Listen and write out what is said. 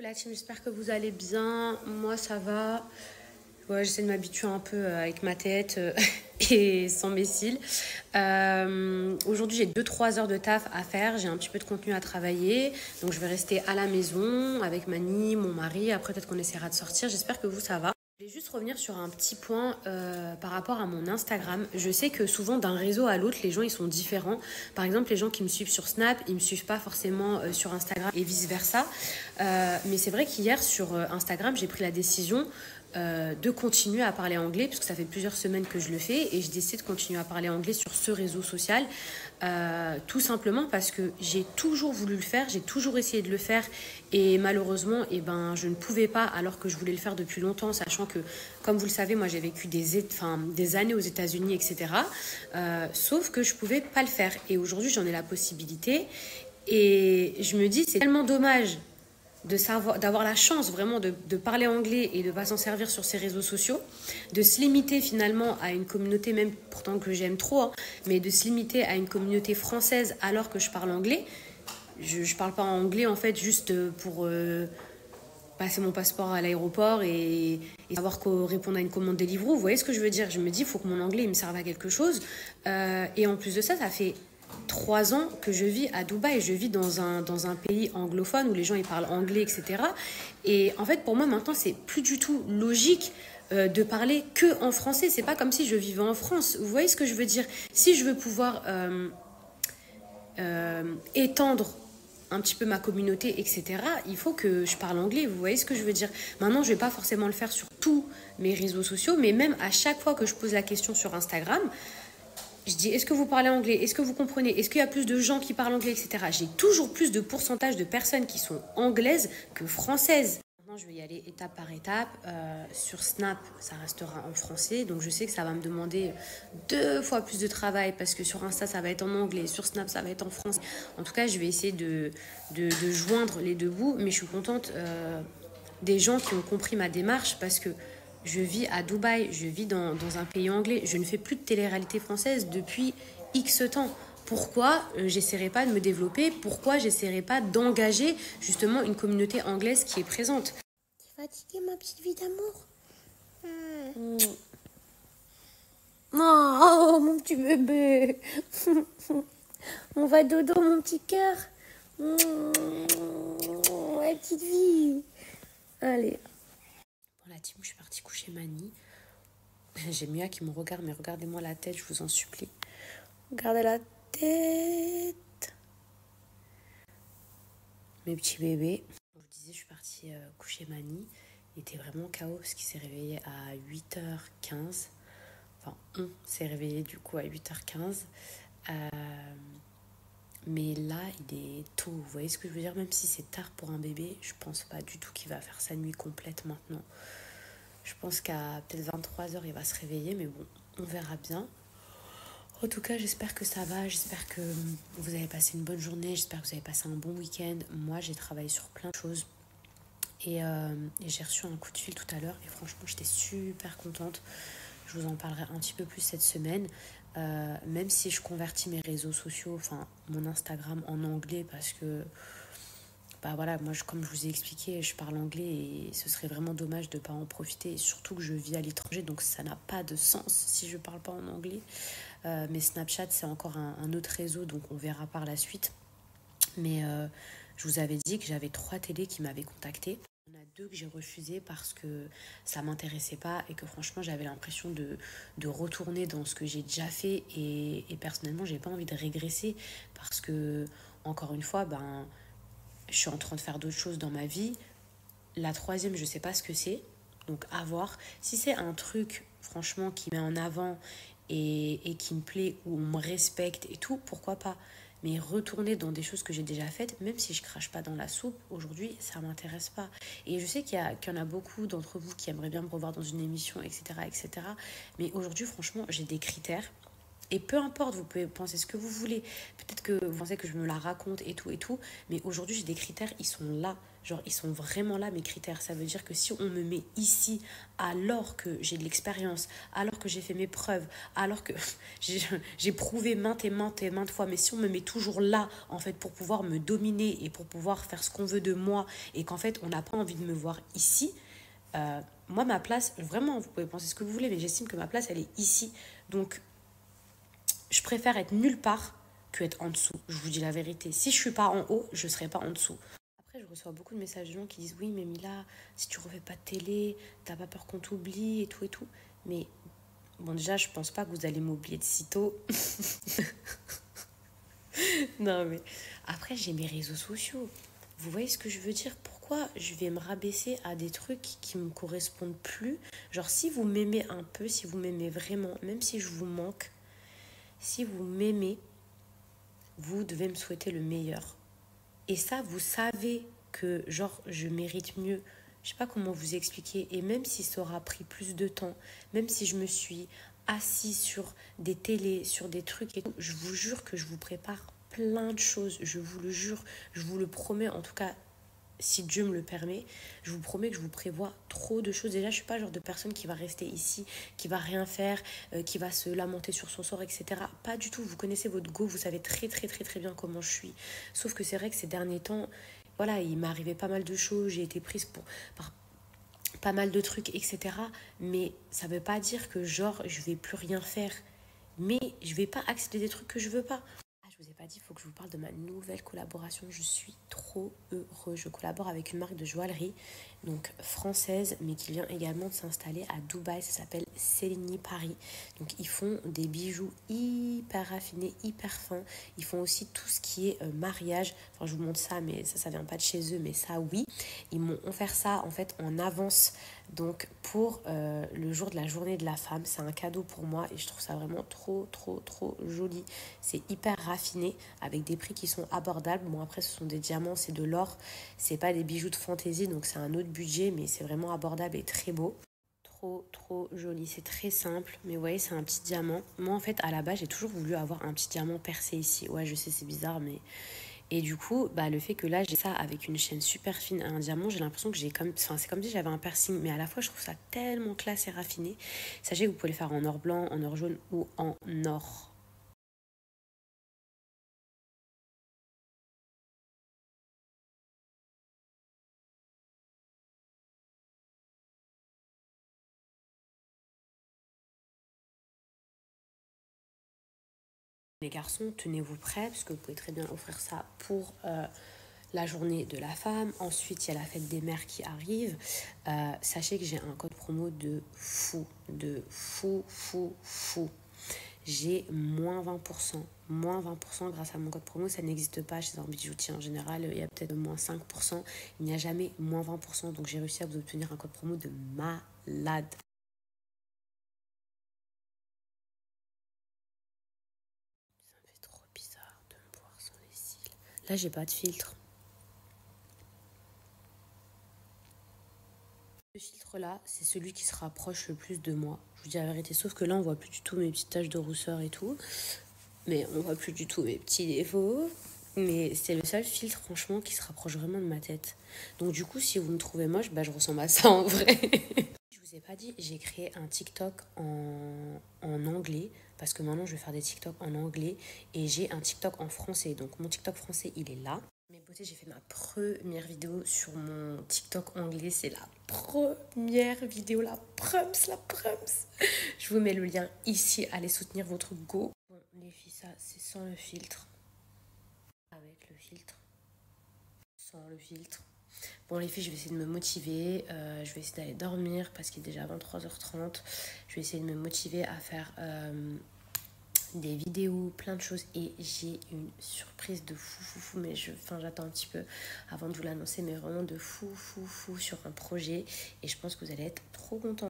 La team, j'espère que vous allez bien. Moi, ça va. Ouais, j'essaie de m'habituer un peu avec ma tête et sans mes cils. Aujourd'hui, j'ai 2-3 heures de taf à faire. J'ai un petit peu de contenu à travailler. Donc, je vais rester à la maison avec Mani, mon mari. Après, peut-être qu'on essaiera de sortir. J'espère que vous, ça va. Je vais juste revenir sur un petit point par rapport à mon Instagram. Je sais que souvent d'un réseau à l'autre, les gens ils sont différents. Par exemple, les gens qui me suivent sur Snap, ils me suivent pas forcément sur Instagram et vice versa. Mais c'est vrai qu'hier sur Instagram, j'ai pris la décision de continuer à parler anglais parce que ça fait plusieurs semaines que je le fais et je décide de continuer à parler anglais sur ce réseau social tout simplement parce que j'ai toujours voulu le faire, j'ai toujours essayé de le faire et malheureusement je ne pouvais pas alors que je voulais le faire depuis longtemps, sachant que comme vous le savez, moi j'ai vécu des années aux États-Unis, etc. Sauf que je pouvais pas le faire et aujourd'hui j'en ai la possibilité et je me dis c'est tellement dommage d'avoir la chance vraiment de parler anglais et de ne pas s'en servir sur ces réseaux sociaux, de se limiter finalement à une communauté, même pourtant que j'aime trop, hein, mais de se limiter à une communauté française alors que je parle anglais. Je parle pas anglais en fait juste pour passer mon passeport à l'aéroport et savoir répondre à une commande Deliveroo. Vous voyez ce que je veux dire? Je me dis, il faut que mon anglais il me serve à quelque chose. Et en plus de ça, ça fait 3 ans que je vis à Dubaï. Je vis dans un pays anglophone où les gens ils parlent anglais, etc. Et en fait, pour moi, maintenant, c'est plus du tout logique de parler que en français. C'est pas comme si je vivais en France. Vous voyez ce que je veux dire? Si je veux pouvoir étendre un petit peu ma communauté, etc., il faut que je parle anglais. Vous voyez ce que je veux dire? Maintenant, je vais pas forcément le faire sur tous mes réseaux sociaux, mais même à chaque fois que je pose la question sur Instagram, je dis, est-ce que vous parlez anglais? Est-ce que vous comprenez? Est-ce qu'il y a plus de gens qui parlent anglais, etc. J'ai toujours plus de pourcentage de personnes qui sont anglaises que françaises. Maintenant, je vais y aller étape par étape. Sur Snap, ça restera en français. Donc, je sais que ça va me demander 2 fois plus de travail parce que sur Insta, ça va être en anglais. Sur Snap, ça va être en français. En tout cas, je vais essayer de joindre les deux bouts. Mais je suis contente des gens qui ont compris ma démarche parce que je vis à Dubaï, je vis dans un pays anglais. Je ne fais plus de télé-réalité française depuis X temps. Pourquoi j'essaierai pas de me développer? Pourquoi j'essaierai pas d'engager justement une communauté anglaise qui est présente? T'es fatiguée, ma petite vie d'amour? Oh, mon petit bébé. On va dodo, mon petit cœur. Ouais, petite vie. Allez. Bon, la team, je suis partie coucher Mani. J'ai Mia qui me regarde, mais regardez-moi la tête, je vous en supplie. Regardez la tête. Mes petits bébés. Je vous disais, je suis partie coucher Mani. Il était vraiment KO parce qu'il s'est réveillé à 8h15. Enfin, on s'est réveillé du coup à 8h15. Mais là, il est tôt. Vous voyez ce que je veux dire? Même si c'est tard pour un bébé, je pense pas du tout qu'il va faire sa nuit complète maintenant. Je pense qu'à peut-être 23h, il va se réveiller, mais bon, on verra bien. En tout cas, j'espère que ça va, j'espère que vous avez passé une bonne journée, j'espère que vous avez passé un bon week-end. Moi, j'ai travaillé sur plein de choses et j'ai reçu un coup de fil tout à l'heure et franchement, j'étais super contente. Je vous en parlerai un petit peu plus cette semaine, même si je convertis mes réseaux sociaux, enfin mon Instagram en anglais parce que bah voilà, moi comme je vous ai expliqué, je parle anglais et ce serait vraiment dommage de ne pas en profiter, et surtout que je vis à l'étranger, donc ça n'a pas de sens si je ne parle pas en anglais. Mais Snapchat, c'est encore un autre réseau, donc on verra par la suite. Mais je vous avais dit que j'avais 3 télés qui m'avaient contacté. Il y en a 2 que j'ai refusées parce que ça ne m'intéressait pas et que franchement j'avais l'impression de retourner dans ce que j'ai déjà fait et personnellement j'ai pas envie de régresser parce que encore une fois je suis en train de faire d'autres choses dans ma vie. La 3e, je sais pas ce que c'est. Donc, à voir. Si c'est un truc, franchement, qui met en avant et qui me plaît, où on me respecte et tout, pourquoi pas? Mais retourner dans des choses que j'ai déjà faites, même si je crache pas dans la soupe, aujourd'hui, ça m'intéresse pas. Et je sais qu'il y en a beaucoup d'entre vous qui aimeraient bien me revoir dans une émission, etc., etc. Mais aujourd'hui, franchement, j'ai des critères. Et peu importe, vous pouvez penser ce que vous voulez. Peut-être que vous pensez que je me la raconte et tout. Mais aujourd'hui, j'ai des critères, ils sont là. Genre, ils sont vraiment là, mes critères. Ça veut dire que si on me met ici, alors que j'ai de l'expérience, alors que j'ai fait mes preuves, alors que j'ai prouvé maintes fois, mais si on me met toujours là, en fait, pour pouvoir me dominer et pour pouvoir faire ce qu'on veut de moi, et qu'en fait, on n'a pas envie de me voir ici, moi, ma place, vraiment, vous pouvez penser ce que vous voulez, mais j'estime que ma place, elle est ici. Donc, je préfère être nulle part que être en dessous. Je vous dis la vérité. Si je suis pas en haut, je serai pas en dessous. Après, je reçois beaucoup de messages de gens qui disent oui, mais Mila, si tu refais pas de télé, t'as pas peur qu'on t'oublie et tout et tout. Mais bon, déjà, je pense pas que vous allez m'oublier de sitôt. Non, mais après, j'ai mes réseaux sociaux. Vous voyez ce que je veux dire? Pourquoi je vais me rabaisser à des trucs qui me correspondent plus? Genre, si vous m'aimez un peu, si vous m'aimez vraiment, même si je vous manque, si vous m'aimez, vous devez me souhaiter le meilleur. Et ça, vous savez que, genre, je mérite mieux. Je sais pas comment vous expliquer. Et même si ça aura pris plus de temps, même si je me suis assise sur des télés, sur des trucs et tout, je vous jure que je vous prépare plein de choses. Je vous le jure, je vous le promets. En tout cas, si Dieu me le permet, je vous promets que je vous prévois trop de choses. Déjà, je ne suis pas le genre de personne qui va rester ici, qui va rien faire, qui va se lamenter sur son sort, etc. Pas du tout. Vous connaissez votre go, vous savez très bien comment je suis. Sauf que c'est vrai que ces derniers temps, voilà, il m'est arrivé pas mal de choses. J'ai été prise par pas mal de trucs, etc. Mais ça ne veut pas dire que genre, je vais plus rien faire. Mais je vais pas accéder à des trucs que je veux pas. Je vous ai pas dit, il faut que je vous parle de ma nouvelle collaboration. Je suis trop heureuse. Je collabore avec une marque de joaillerie, donc française, mais qui vient également de s'installer à Dubaï. Ça s'appelle Céline Paris. Donc ils font des bijoux hyper raffinés, hyper fins. Ils font aussi tout ce qui est mariage. Enfin, je vous montre ça, mais ça vient pas de chez eux, mais ça, oui. Ils m'ont offert ça, en fait, en avance. Donc, pour le jour de la journée de la femme, c'est un cadeau pour moi et je trouve ça vraiment trop joli. C'est hyper raffiné avec des prix qui sont abordables. Bon, après, ce sont des diamants, c'est de l'or. C'est pas des bijoux de fantaisie, donc c'est un autre budget, mais c'est vraiment abordable et très beau. Trop joli. C'est très simple, mais vous voyez, c'est un petit diamant. Moi, en fait, à la base, j'ai toujours voulu avoir un petit diamant percé ici. Ouais, je sais, c'est bizarre, mais... Et du coup, bah, le fait que là, j'ai ça avec une chaîne super fine, un diamant, j'ai l'impression que j'ai comme... Enfin, c'est comme si j'avais un piercing, mais à la fois, je trouve ça tellement classe et raffiné. Sachez que vous pouvez le faire en or blanc, en or jaune ou en or. Les garçons, tenez-vous prêts, parce que vous pouvez très bien offrir ça pour la journée de la femme. Ensuite, il y a la fête des mères qui arrive. Sachez que j'ai un code promo de fou. J'ai -20%. -20% grâce à mon code promo. Ça n'existe pas chez un bijoutier en général. Il y a peut-être -5%. Il n'y a jamais -20%. Donc, j'ai réussi à vous obtenir un code promo de malade. Ça me fait trop bizarre de me voir sans les cils. Là, j'ai pas de filtre. Ce filtre-là, c'est celui qui se rapproche le plus de moi. Je vous dis la vérité. Sauf que là, on voit plus du tout mes petites taches de rousseur et tout. Mais on voit plus du tout mes petits défauts. Mais c'est le seul filtre, franchement, qui se rapproche vraiment de ma tête. Donc du coup, si vous me trouvez moche, bah, je ressemble à ça en vrai. Je vous ai pas dit, j'ai créé un TikTok en anglais. Parce que maintenant, je vais faire des TikTok en anglais. Et j'ai un TikTok en français. Donc mon TikTok français, il est là. Mes beautés, j'ai fait ma première vidéo sur mon TikTok anglais. C'est la première vidéo, la prums. Je vous mets le lien ici. Allez soutenir votre go. Bon, les filles, ça, c'est sans le filtre. Avec le filtre. Sans le filtre. Bon, les filles, je vais essayer de me motiver. Je vais essayer d'aller dormir parce qu'il est déjà 23h30. Je vais essayer de me motiver à faire des vidéos, plein de choses. Et j'ai une surprise de fou. Mais j'attends un petit peu avant de vous l'annoncer. Mais vraiment de fou sur un projet. Et je pense que vous allez être trop contents.